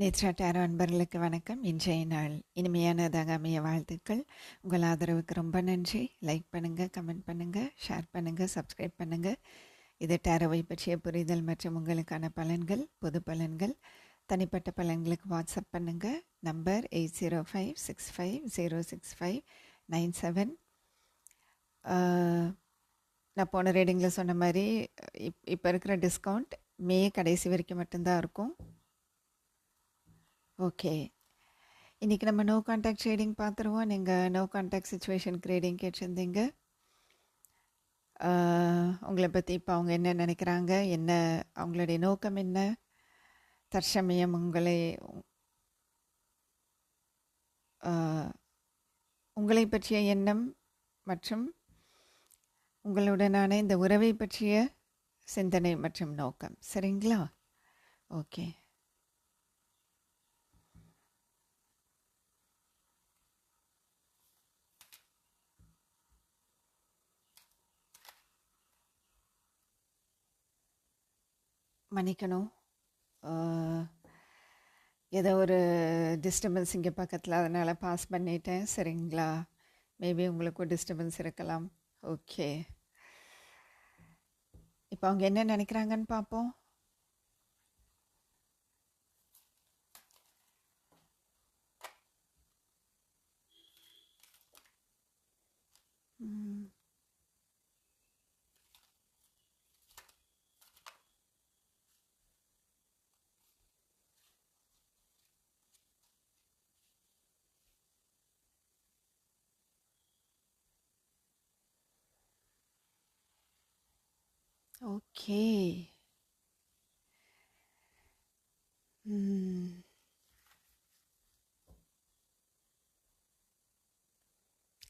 Nethra tarot அன்பர்களுக்கு வணக்கம். இன்றைய நாள் இனிமையானதாக அமைய வாழ்த்துக்கள். உங்கள் ஆதரவுக்கு ரொம்ப நன்றி. லைக் பண்ணுங்கள், கமெண்ட் பண்ணுங்கள், ஷேர் பண்ணுங்கள், சப்ஸ்கிரைப் பண்ணுங்கள். இது டேரோவை பற்றிய புரிதல் மற்றும் உங்களுக்கான பலன்கள், பொது பலன்கள். தனிப்பட்ட பலன்களுக்கு வாட்ஸ்அப் பண்ணுங்கள். நம்பர் 8056506597. நான் போன ரீடிங்கில் சொன்ன மாதிரி இப்போ இருக்கிற டிஸ்கவுண்ட் மே கடைசி வரைக்கும் மட்டும்தான் இருக்கும். ஓகே, இன்றைக்கி நம்ம நோ கான்டாக்ட் ட்ரேடிங் பார்த்துருவோம். நீங்கள் நோ கான்டாக்ட் சுச்சுவேஷனுக்கு ரீடிங் கேட்டிருந்தீங்க. உங்களை பற்றி இப்போ அவங்க என்ன நினைக்கிறாங்க, என்ன அவங்களுடைய நோக்கம் என்ன, தற்சமயம் உங்களை பற்றிய எண்ணம் மற்றும் உங்களுடனான இந்த உறவை பற்றிய சிந்தனை மற்றும் நோக்கம். சரிங்களா? ஓகே, மன்னிக்கணும், ஏதோ ஒரு டிஸ்டர்பன்ஸ் இங்கே பக்கத்தில், அதனால் பாஸ் பண்ணிட்டேன். சரிங்களா? மேபி உங்களுக்கு ஒரு டிஸ்டர்பன்ஸ் இருக்கலாம். ஓகே, இப்போ அவங்க என்ன நினைக்கிறாங்கன்னு பார்ப்போம். ஓகே,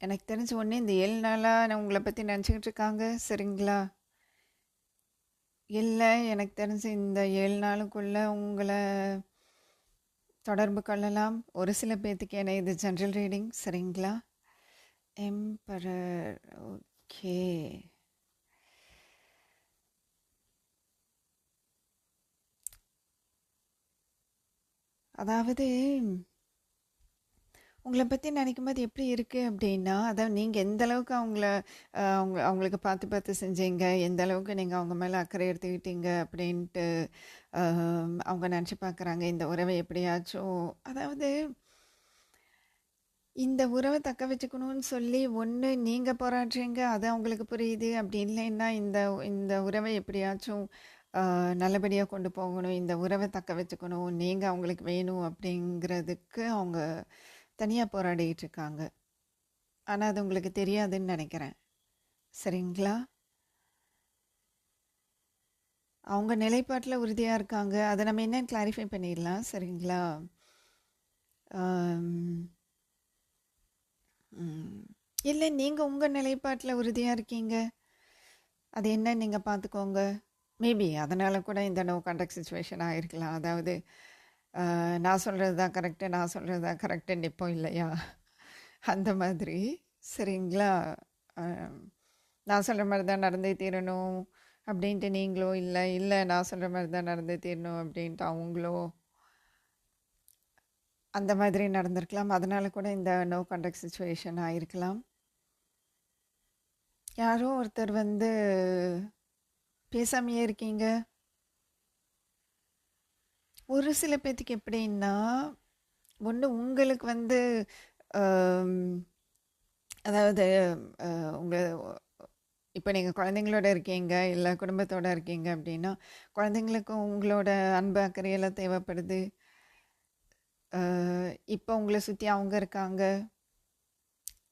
எனக்கு தெரிஞ்ச ஒன்று, இந்த 7 நாளாக நான் உங்களை பற்றி நினச்சிக்கிட்டு இருக்காங்க. சரிங்களா? இல்லை, எனக்கு தெரிஞ்ச இந்த 7 நாளுக்குள்ளே உங்களை தொடர்பு கொள்ளலாம். ஒரு சில பேர்த்துக்கு, ஏன்னா இது ஜென்ரல் ரீடிங். சரிங்களா? எம்பரர். ஓகே, அதாவது உங்களை பற்றி நினைக்கும் போது எப்படி இருக்குது அப்படின்னா, அதாவது நீங்கள் எந்த அளவுக்கு அவங்களுக்கு பார்த்து பார்த்து செஞ்சீங்க, எந்த அளவுக்கு நீங்கள் அவங்க மேலே அக்கறை எடுத்துக்கிட்டீங்க அப்படின்ட்டு அவங்க நினச்சி பார்க்குறாங்க. இந்த உறவை எப்படியாச்சும், அதாவது இந்த உறவை தக்க வச்சுக்கணும்னு சொல்லி ஒன்று நீங்கள் போராடுறீங்க, அது அவங்களுக்கு புரியுது. அப்படி இல்லைன்னா இந்த உறவை எப்படியாச்சும் நல்லபடியாக கொண்டு போகணும், இந்த உறவை தக்க வச்சுக்கணும், நீங்கள் அவங்களுக்கு வேணும் அப்படிங்கிறதுக்கு அவங்க தனியாக போராடிட்டு இருக்காங்க. ஆனால் அது உங்களுக்கு தெரியாதுன்னு நினைக்கிறேன். சரிங்களா? அவங்க நிலைப்பாட்டில் உறுதியாக இருக்காங்க. அதை நம்ம என்னன்னு கிளாரிஃபை பண்ணிடலாம். சரிங்களா? இல்லை, நீங்கள் உங்கள் நிலைப்பாட்டில் உறுதியாக இருக்கீங்க. அது என்ன நீங்கள் பார்த்துக்கோங்க. மேபி அதனால் கூட இந்த நோ கான்டாக்ட் சுச்சுவேஷன் ஆகிருக்கலாம். அதாவது நான் சொல்கிறது தான் கரெக்டு, நான் சொல்கிறது தான் கரெக்டுன்னு இப்போ இல்லையா, அந்த மாதிரி. சரிங்களா? நான் சொல்கிற மாதிரி தான் நடந்தே தீரணும் அப்படின்ட்டு நீங்களோ, இல்லை இல்லை நான் சொல்கிற மாதிரி தான் நடந்தே தீரணும் அப்படின்ட்டு அவங்களோ அந்த மாதிரி நடந்திருக்கலாம். அதனால் கூட இந்த நோ கான்டாக்ட் சுச்சுவேஷன் ஆகிருக்கலாம். யாரோ ஒருத்தர் பேசாமையே இருக்கீங்க. ஒரு சில பேர்த்துக்கு எப்படின்னா, ஒன்று உங்களுக்கு அதாவது உங்கள் இப்போ நீங்கள் குழந்தைங்களோட இருக்கீங்க, இல்லை குடும்பத்தோடு இருக்கீங்க அப்படின்னா, குழந்தைங்களுக்கும் உங்களோட அன்பு அக்கறையெல்லாம் தேவைப்படுது. இப்போ உங்களை சுற்றி அவங்க இருக்காங்க.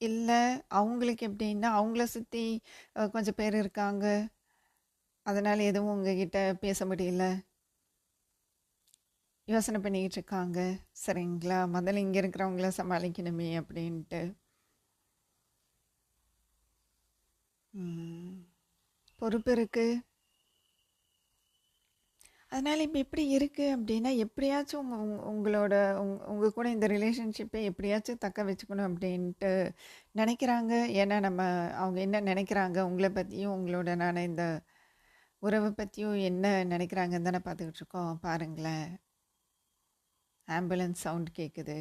இல்லை, அவங்களுக்கு எப்படின்னா அவங்கள சுற்றி கொஞ்சம் பேர் இருக்காங்க, அதனால் எதுவும் உங்ககிட்ட பேச முடியல, யோசனை பண்ணிக்கிட்டு இருக்காங்க. சரிங்களா? முதல்ல இங்கே இருக்கிறவங்கள சமாளிக்கணுமே அப்படின்ட்டு. பொறுப்பு இருக்குது. அதனால் இப்போ எப்படி இருக்குது அப்படின்னா, எப்படியாச்சும் உங்கள் கூட இந்த ரிலேஷன்ஷிப்பை எப்படியாச்சும் தக்க வச்சுக்கணும் அப்படின்ட்டு நினைக்கிறாங்க. ஏன்னா அவங்க என்ன நினைக்கிறாங்க உங்களை பற்றியும், உங்களோட இந்த உறவை பற்றியும் என்ன நினைக்கிறாங்கன்னு தானே பார்த்துக்கிட்டு இருக்கோம். பாருங்களேன், ஆம்புலன்ஸ் சவுண்ட் கேட்குது.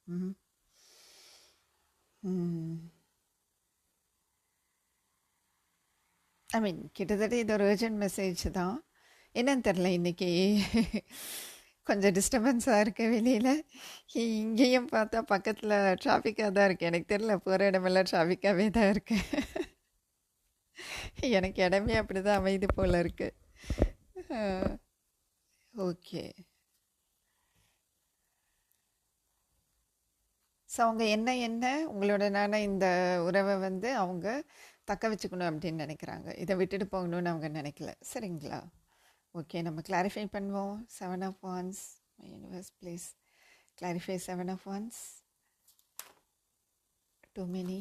ம் ஐ மீன் கிட்டத்தட்ட இது ஒரு அர்ஜென்ட் மெசேஜ் தான். என்னன்னு தெரில, இன்னைக்கு கொஞ்சம் டிஸ்டர்பன்ஸாக இருக்கு வெளியில். இங்கேயும் பார்த்தா பக்கத்தில் டிராஃபிக்காக தான் இருக்குது. எனக்கு தெரில, போகிற இடமெல்லாம் டிராஃபிக்காகவே தான் இருக்கு. எனக்கு இடமே அப்படி தான் அமைதி போல் இருக்கு. ஓகே. ஸோ அவங்க என்ன என்ன உங்களுடனான இந்த உறவை வந்து அவங்க தக்க வச்சுக்கணும் அப்படின்னு நினைக்கிறாங்க. இதை விட்டுட்டு போகணும்னு அவங்க நினைக்கல. சரிங்களா? ஓகே, நம்ம கிளாரிஃபை பண்ணுவோம். 7 of Wands, my universe please clarify 7 of Wands. Too many.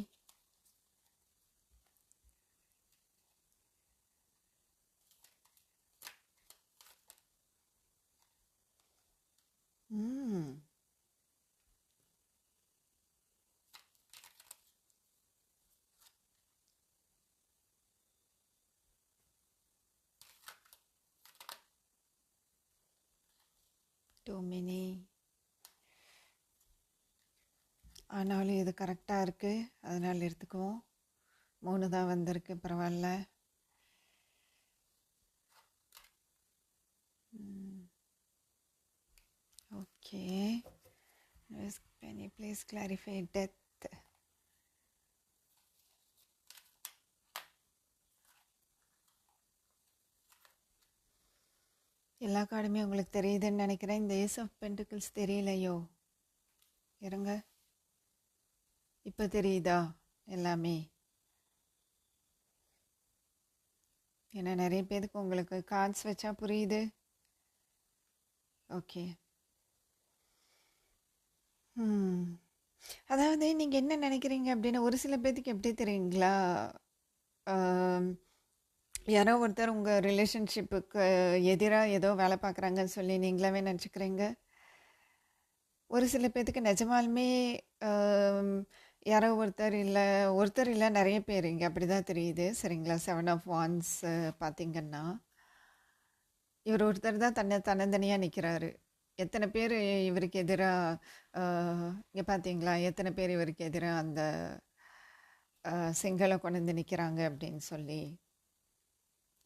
Too many. ஆனாலும் இது கரெக்டாக இருக்குது, அதனால் எடுத்துக்குவோம். 3 தான் வந்திருக்கு, பரவாயில்ல. Okay, can you please clarify death? எல்லா கார்டுமே உங்களுக்கு தெரியுதுன்னு நினைக்கிறேன். இந்த ஏஸ் ஆஃப் பென்டிகிள்ஸ் தெரியலையோ? இருங்க, இப்போ தெரியுதா எல்லாமே? ஏன்னா நிறைய பேருக்கு உங்களுக்கு கார்ட்ஸ் வச்சா புரியுது. ஓகே. அதாவது நீங்கள் என்ன நினைக்கிறீங்க அப்படின்னு ஒரு சில பேர்த்துக்கு எப்படி தெரியுங்களா, யாரோ ஒருத்தர் உங்கள் ரிலேஷன்ஷிப்புக்கு எதிராக ஏதோ வேலை பார்க்குறாங்கன்னு சொல்லி நீங்களாவே நினச்சிக்கிறீங்க. ஒரு சில பேர்த்துக்கு நிஜமாலுமே யாரோ ஒருத்தர் இல்லை நிறைய பேர் இங்கே அப்படி தான் தெரியுது. சரிங்களா? 7 of Wands பார்த்திங்கன்னா இவர் ஒருத்தர் தான் தன்னந்தனியாக நிற்கிறாரு. எத்தனை பேர் இவருக்கு எதிராக இங்கே பார்த்தீங்களா, எத்தனை பேர் இவருக்கு எதிராக அந்த செங்கலை கொண்டு வந்து நிற்கிறாங்க அப்படின்னு சொல்லி.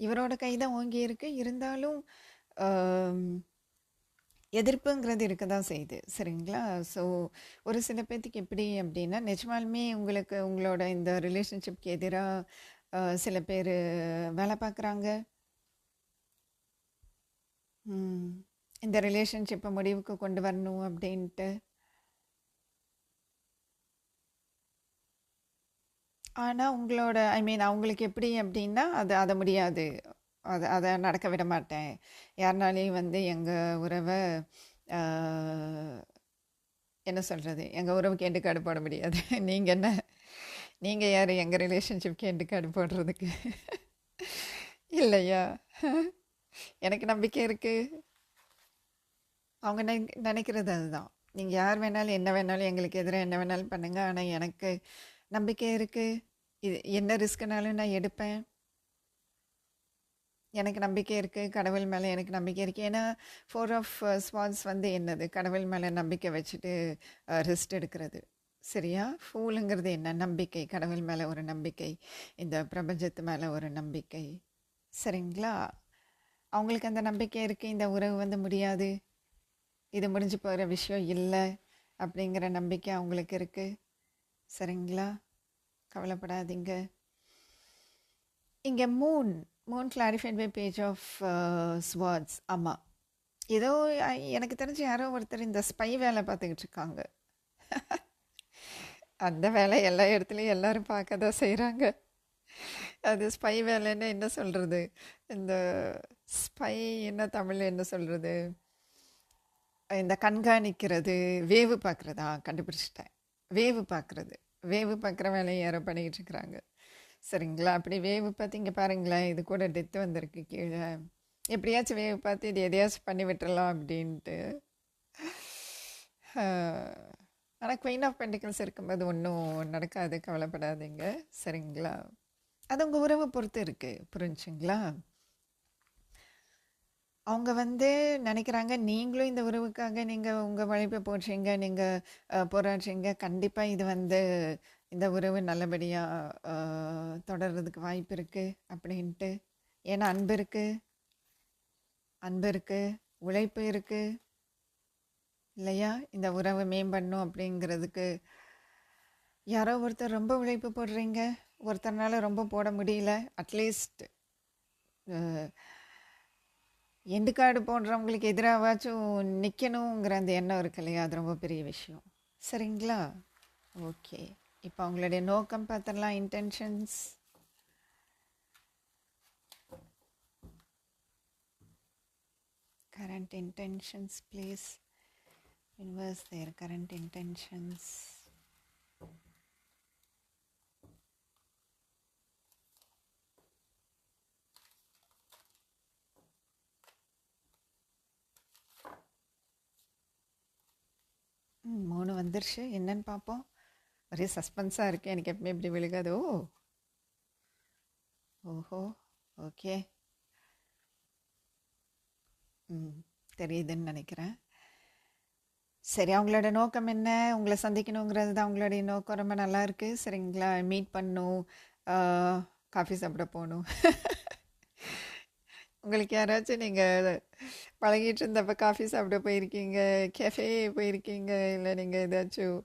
இவரோட கை தான் ஓங்கி இருக்கு, இருந்தாலும் எதிர்ப்புங்கிறது இருக்க தான் செய்யுது. சரிங்களா? ஸோ ஒரு சில பேர்த்துக்கு எப்படி அப்படின்னா, நிஜமாலுமே உங்களுக்கு உங்களோட இந்த ரிலேஷன்ஷிப்க்கு எதிராக சில பேர் வேலை பார்க்குறாங்க. இந்த ரிலேஷன்ஷிப்பை முடிவுக்கு கொண்டு வரணும் அப்படின்ட்டு. ஆனால் உங்களோட அவங்களுக்கு எப்படி அப்படின்னா, அதை முடியாது, அதை நடக்க விட மாட்டேன், யாருனாலையும் வந்து எங்கள் உறவை என்ன சொல்கிறது, எங்கள் உறவுக்கு எண்டு கார்டு போட முடியாது. நீங்கள் யார் எங்கள் ரிலேஷன்ஷிப்க்கு எண்டு கார்டு போடுறதுக்கு? இல்லையா? எனக்கு நம்பிக்கை இருக்குது. அவங்க நினைக்கிறது அதுதான். நீங்கள் யார் வேணாலும் என்ன வேணாலும் எங்களுக்கு எதிராக என்ன வேணாலும் பண்ணுங்கள், ஆனால் எனக்கு நம்பிக்கை இருக்குது. இது என்ன ரிஸ்க்குனாலும் நான் எடுப்பேன். எனக்கு நம்பிக்கை இருக்குது, கடவுள் மேலே எனக்கு நம்பிக்கை இருக்குது. ஏன்னா 4 of Swords வந்து என்னது, கடவுள் மேலே நம்பிக்கை வச்சுட்டு ரெஸ்ட் எடுக்கிறது. சரியா? ஃபூலுங்கிறது என்ன, நம்பிக்கை. கடவுள் மேலே ஒரு நம்பிக்கை, இந்த பிரபஞ்சத்து மேலே ஒரு நம்பிக்கை. சரிங்களா? அவங்களுக்கு அந்த நம்பிக்கை இருக்குது, இந்த உறவு வந்து முடியாது, இது முடிஞ்சு போகிற விஷயம் இல்லை அப்படிங்கிற நம்பிக்கை அவங்களுக்கு இருக்குது. சரிங்களா? கவலைப்படாதீங்க. இங்கே moon clarified by page of Schwartz. ஆமாம், ஏதோ எனக்கு தெரிஞ்சு யாரோ ஒருத்தர் இந்த ஸ்பை வேலை பார்த்துக்கிட்டு இருக்காங்க. அந்த வேலை எல்லா இடத்துலையும் எல்லோரும் பார்க்க தான் செய்கிறாங்க. அது ஸ்பை வேலைன்னு என்ன சொல்கிறது, இந்த ஸ்பை என்ன தமிழில் என்ன சொல்கிறது, இந்த கண்காணிக்கிறது, வேவு பார்க்குறதா, கண்டுபிடிச்சிட்டேன். வேவு பார்க்குற வேலையை யாரோ பண்ணிக்கிட்டு இருக்கிறாங்க. சரிங்களா? அப்படி வேவு பார்த்து இங்கே பாருங்களேன், இது கூட டெத்து வந்திருக்கு கீழே. எப்படியாச்சும் வேவு பார்த்து இது எதையாச்சும் பண்ணி விட்டுறலாம் அப்படின்ட்டு. ஆனால் குயின் ஆஃப் பென்டிகிள்ஸ் இருக்கும்போது ஒன்றும் நடக்காது, கவலைப்படாதீங்க. சரிங்களா? அது உங்கள் உறவை பொறுத்து இருக்குது, புரிஞ்சுங்களா? அவங்க வந்து நினைக்கிறாங்க, நீங்களும் இந்த உறவுக்காக நீங்க உங்க உழைப்ப போடுறீங்க, நீங்க போராடுறீங்க. கண்டிப்பா இது வந்து இந்த உறவு நல்லபடியா அ தொடர்றதுக்கு வாய்ப்பு இருக்கு அப்படின்ட்டு. ஏன்னா அன்பு இருக்கு, உழைப்பு இருக்கு இல்லையா? இந்த உறவை மேம்படணும் அப்படிங்கிறதுக்கு யாரோ ஒருத்தர் ரொம்ப உழைப்பு போடுறீங்க, ஒருத்தர்னால ரொம்ப போட முடியல. அட்லீஸ்ட் எண்டு கார்டு போடுறவங்களுக்கு எதிராவாச்சும் நிற்கணுங்கிற அந்த எண்ணம் இருக்கு இல்லையா? அது ரொம்ப பெரிய விஷயம். சரிங்களா? ஓகே. இப்போ அவங்களுடைய நோக்கம் பார்த்துடலாம். Intentions. Current intentions, please. Universe, their current intentions. மூணு வந்துருச்சு. என்னன்னு பார்ப்போம். ஒரே சஸ்பென்ஸாக இருக்கு. எனக்கு எப்பவுமே இப்படி விழுகாது. ஓஹோ, ஓகே. தெரியுதுன்னு நினைக்கிறேன். சரி, அவங்களோட நோக்கம் என்ன? உங்களை சந்திக்கணுங்கிறது தான் அவங்களுடைய நோக்கம். ரொம்ப நல்லா இருக்கு. சரிங்களா? மீட் பண்ணணும், காஃபி சாப்பிட போகணும். உங்களுக்கு யாராச்சும் நீங்கள் பழகிட்டு இருந்தப்ப காஃபி சாப்பிட போயிருக்கீங்க, கேஃபே போயிருக்கீங்க, இல்லை நீங்கள் ஏதாச்சும்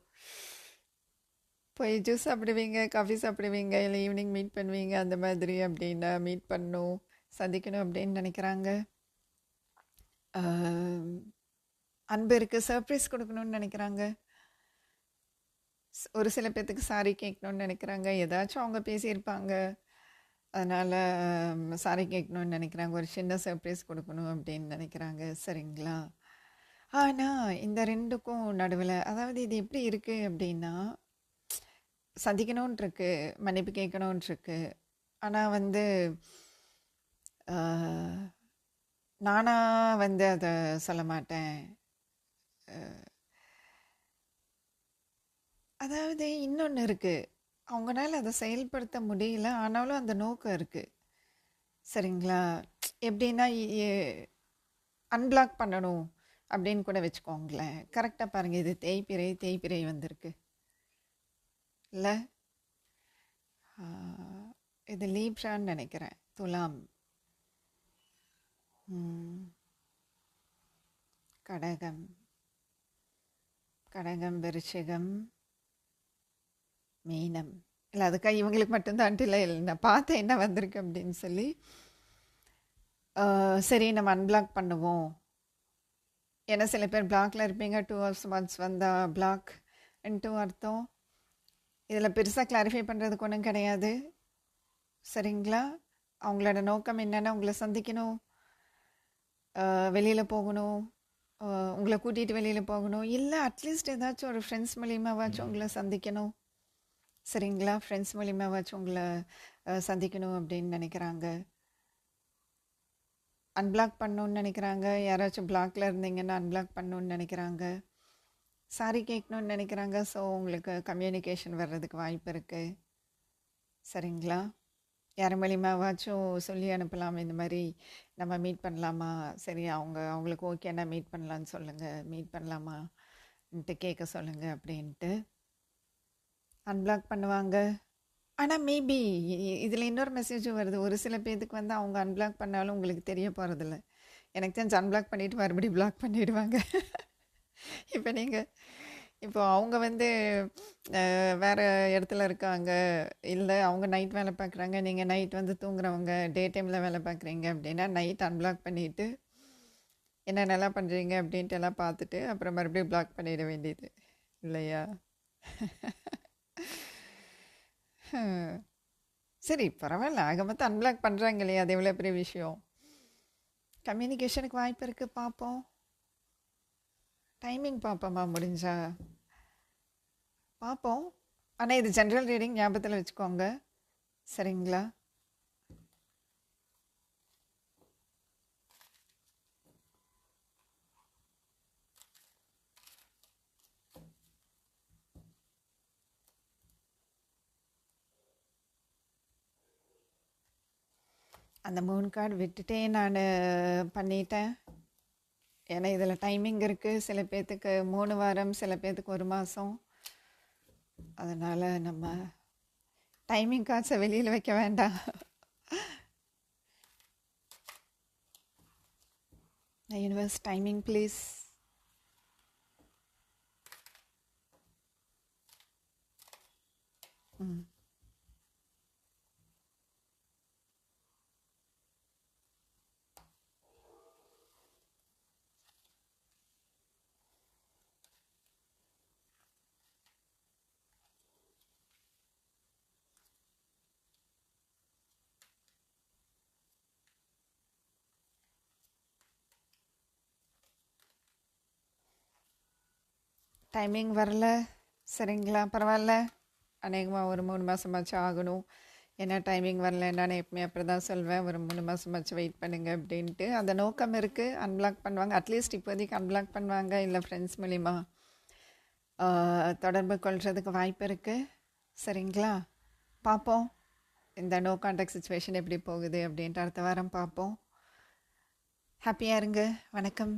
போய் ஜூஸ் சாப்பிடுவீங்க, காஃபி சாப்பிடுவீங்க, இல்லை ஈவினிங் மீட் பண்ணுவீங்க, அந்த மாதிரி அப்படின்னா மீட் பண்ணணும், சந்திக்கணும் அப்படின்னு நினைக்கிறாங்க. அன்பு இருக்குது, சர்ப்ரைஸ் கொடுக்கணும்னு நினைக்கிறாங்க. ஒரு சில பேர்த்துக்கு சாரி கேட்கணும்னு நினைக்கிறாங்க. ஏதாச்சும் அவங்க பேசியிருப்பாங்க, அதனால் சாரி கேட்கணும்னு நினைக்கிறாங்க. ஒரு சின்ன சர்ப்ரைஸ் கொடுக்கணும் அப்படின்னு நினைக்கிறாங்க. சரிங்களா? ஆனால் இந்த ரெண்டுக்கும் நடுவில், அதாவது இது எப்படி இருக்குது அப்படின்னா, சந்திக்கணும்னு இருக்கு, மன்னிப்பு கேட்கணும்னு இருக்கு. ஆனால் வந்து நானா வந்து அதை சொல்ல மாட்டேன். அதாவது இன்னொன்று இருக்குது, அவங்களால அதை செயல்படுத்த முடியல, ஆனாலும் அந்த நோக்கம் இருக்குது. சரிங்களா? எப்படின்னா அன்பிளாக் பண்ணணும் அப்படின்னு கூட வச்சுக்கோங்களேன். கரெக்டாக பாருங்கள், இது தேய்பிரை வந்திருக்கு இல்லை? இது லீப்ரான்னு நினைக்கிறேன். துலாம், கடகம், விருச்சிகம், மீனம். இல்லை, அதுக்காக இவங்களுக்கு மட்டும்தான் இல்லை, நான் பார்த்தேன் என்ன வந்திருக்கு அப்படின்னு சொல்லி. சரி, நம்ம அன்பிளாக் பண்ணுவோம். ஏன்னா சில பேர் பிளாக்ல இருப்பீங்க, 2 hours once வந்தால் பிளாக் என்று அர்த்தம். இதில் பெருசாக கிளாரிஃபை பண்ணுறதுக்கு ஒன்றும் கிடையாது. சரிங்களா? அவங்களோட நோக்கம் என்னென்னா, உங்களை சந்திக்கணும், வெளியில் போகணும், உங்களை கூட்டிகிட்டு வெளியில் போகணும், இல்லை அட்லீஸ்ட் ஏதாச்சும் ஒரு ஃப்ரெண்ட்ஸ் மூலியமாவாச்சும் உங்களை சந்திக்கணும். சரிங்களா? ஃப்ரெண்ட்ஸ் மூலியமாவாச்சும் உங்களை சந்திக்கணும் அப்படின்னு நினைக்கிறாங்க. அன்பிளாக் பண்ணணுன்னு நினைக்கிறாங்க. யாராச்சும் பிளாக்ல இருந்தீங்கன்னா அன்பிளாக் பண்ணணுன்னு நினைக்கிறாங்க. சாரி கேட்கணுன்னு நினைக்கிறாங்க. ஸோ உங்களுக்கு கம்யூனிகேஷன் வர்றதுக்கு வாய்ப்பு இருக்குது. சரிங்களா? யார் மூலியமாவாச்சும் சொல்லி அனுப்பலாம், இந்த மாதிரி நம்ம மீட் பண்ணலாமா? சரி, அவங்களுக்கு ஓகேன்னா மீட் பண்ணலான்னு சொல்லுங்கள், மீட் பண்ணலாமான்ட்டு கேட்க சொல்லுங்கள் அப்படின்ட்டு அன்பிளாக் பண்ணுவாங்க. ஆனால் மேபி இதில் இன்னொரு மெசேஜும் வருது. ஒரு சில பேர்த்துக்கு வந்து அவங்க அன்பிளாக் பண்ணாலும் உங்களுக்கு தெரிய போகிறதில்ல. எனக்கு தெரிஞ்சு அன்பிளாக் பண்ணிவிட்டு மறுபடியும் பிளாக் பண்ணிவிடுவாங்க. இப்போ அவங்க வந்து வேறு இடத்துல இருக்காங்க, இல்லை அவங்க நைட் வேலை பார்க்குறாங்க, நீங்கள் நைட் வந்து தூங்குறவங்க, டே டைமில் வேலை பார்க்குறீங்க அப்படின்னா நைட் அன்பிளாக் பண்ணிவிட்டு என்ன நல்லா பண்ணுறீங்க அப்படின்ட்டு எல்லாம் பார்த்துட்டு அப்புறம் மறுபடியும் பிளாக் பண்ணிட வேண்டியது இல்லையா? சரி, பரவாயில்ல. ஆக மொத்தம் அன்பிளாக் பண்ணுறாங்க இல்லையா? அது எவ்வளோ பெரிய விஷயம். கம்யூனிகேஷனுக்கு வாய்ப்பு இருக்குது. பார்ப்போம், டைமிங் பார்ப்போமா முடிஞ்சா பார்ப்போம். ஆனால் இது ஜென்ரல் ரீடிங், ஞாபகத்தில் வச்சுக்கோங்க. சரிங்களா? அந்த 3 கார்டு விட்டுட்டே நான் பண்ணிட்டேன். ஏன்னா இதில் டைமிங் இருக்குது. சில பேர்த்துக்கு 3 வாரம், சில பேர்த்துக்கு 1 மாதம். அதனால் நம்ம டைமிங் கார்ட்ஸை வெளியில் வைக்க வேண்டாம். Universe timing please. ம் டைமிங் வரல, சரிங்களா? பரவாயில்ல, அநேகமாக ஒரு 3 மாதமாச்சும் ஆகணும். ஏன்னா டைமிங் வரல, நான் எப்பவுமே அப்படி தான் சொல்வேன், ஒரு 3 மாதமாச்சும் வெயிட் பண்ணுங்க அப்படின்ட்டு. அந்த நோக்கம் இருக்குது. அன்பிளாக் பண்ணுவாங்க, அட்லீஸ்ட் இப்போதைக்கு அன்பிளாக் பண்ணுவாங்க, இல்லை ஃப்ரெண்ட்ஸ் மூலிமா தொடர்பு கொள்றதுக்கு வாய்ப்பு இருக்குது. சரிங்களா? பார்ப்போம் இந்த நோ கான்டாக்ட் சுச்சுவேஷன் எப்படி போகுது அப்படின்ட்டு அடுத்த வாரம் பார்ப்போம். ஹாப்பியாக இருங்க. வணக்கம்.